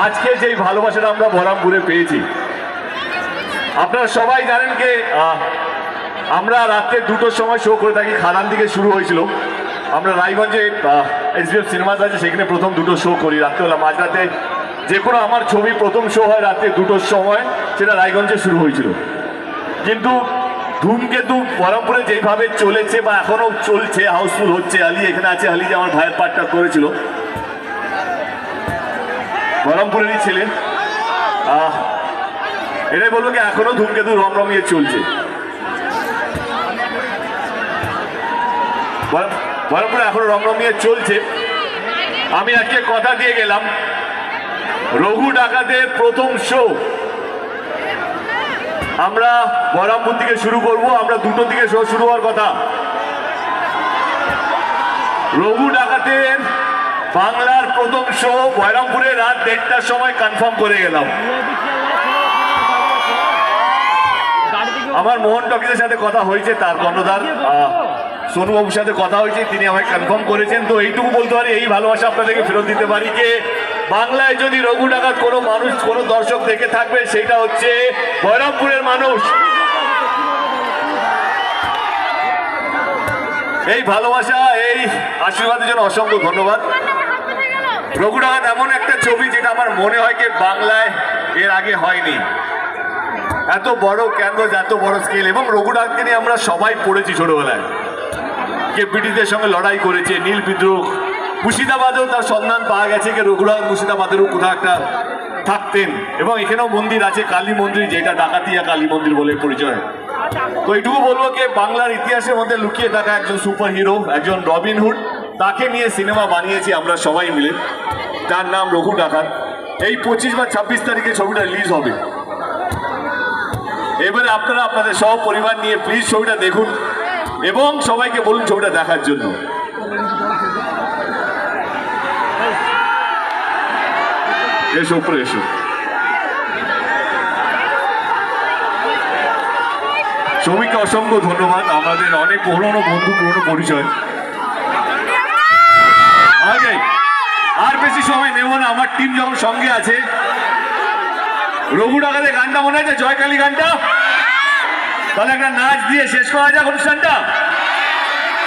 আজকে যেই ভালোবাসাটা আমরা বহরমপুরে পেয়েছি, আপনারা সবাই জানেন যে আমরা রাত্রে 2টোর সময় শো করে থাকি। খাদান থেকে শুরু হয়েছিল। আমরা রায়গঞ্জে SBF সিনেমাস আছে, সেখানে প্রথম 2টো শো করি রাত্রেবেলা মাঝরাতে। যে কোনো আমার ছবি প্রথম শো হয় রাত্রে 2টোর সময়, সেটা রায়গঞ্জে শুরু হয়েছিল। কিন্তু ধূমকেতু বহরমপুরে যেভাবে চলেছে বা এখনো চলছে, হাউসফুল হচ্ছে। আলী এখানে আছে, আলী যে আমার ভাইয়ের পার্টটা করেছিল, বহরমপুরেরই ছেলে। এটাই বলবো কি এখনো ধূমকেতু রমরমিয়ে চলছে। বহরমপুরে এখনো রমরমিয়ে চলছে। আমি আজকে কথা দিয়ে গেলাম, রঘু ডাকাতের প্রথম শো আমরা বহরমপুর থেকে শুরু করব। আমরা 2টো থেকে শো শুরু হওয়ার কথা। রঘু ডাকাতের বাংলার প্রথম শো বহরমপুরে রাত 1টার সময় কনফার্ম করে গেলাম। আমার মোহন টকিজের সাথে কথা হয়েছে, তার কর্ণধার সোনুবাবুর সাথে কথা হয়েছে, তিনি আমাকে কনফার্ম করেছেন। তো এইটুকু বলতে পারি, এই ভালোবাসা আপনাদেরকে ফেরত দিতে পারি যে বাংলায় যদি রঘু ডাকাত কোনো মানুষ, কোনো দর্শক দেখে থাকবে, সেটা হচ্ছে বহরমপুরের মানুষ। এই ভালোবাসা, এই আশীর্বাদের জন্য অসংখ্য ধন্যবাদ। রঘু ডাকাত এমন একটা ছবি যেটা আমার মনে হয় যে বাংলায় এর আগে হয়নি। এত বড় ক্যানভাস, এত বড় স্কেল। এবং রঘু ডাকাতকে নিয়ে আমরা সবাই পড়েছি ছোটবেলায়, যে ব্রিটিশদের সঙ্গে লড়াই করেছে, নীল বিদ্রোহ। মুর্শিদাবাদেও তার সন্ধান পাওয়া গেছে যে রঘু ডাকাত মুর্শিদাবাদেরও কোথাও একটা থাকতেন। এবং এখানেও মন্দির আছে, কালী মন্দির, যেটা ডাকাতিয়া কালী মন্দির বলে পরিচয়। তো এইটুকু বলবো যে বাংলার ইতিহাসের মধ্যে লুকিয়ে থাকা একজন সুপার হিরো, একজন রবিনহুড, তাকে নিয়ে সিনেমা বানিয়েছি আমরা সবাই মিলে, যার নাম রঘু ডাকাত। এই 25 বা 26 তারিখে ছবিটা রিলিজ হবে। এবারে আপনারা আপনাদের সব পরিবার নিয়ে প্লিজ ছবিটা দেখুন এবং সবাইকে বলুন ছবিটা দেখার জন্য। এসো উপরে এসো। সবাইকে অসংখ্য ধন্যবাদ। আমাদের অনেক পুরনো বন্ধু, পুরনো পরিচয়। আর বেশি সময় নেব না, আমার টিম যখন সঙ্গে আছে। রঘু ডাকাতের গানটা মনে আছে, জয়কালী গানটা? তাহলে একটা নাচ দিয়ে শেষ করা যাক অনুষ্ঠানটা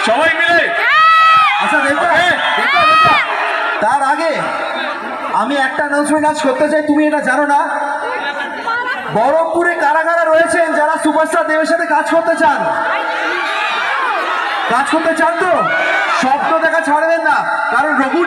সবাই মিলে। আচ্ছা তার আগে আমি একটা অ্যানাউন্সমেন্ট আজ করতে চাই। তুমি এটা জানো না, বহরমপুরে কারা কারা রয়েছেন যারা সুপারস্টার দেবের সাথে কাজ করতে চান? তো স্বপ্ন দেখা ছাড়বেন না, কারণ রঘু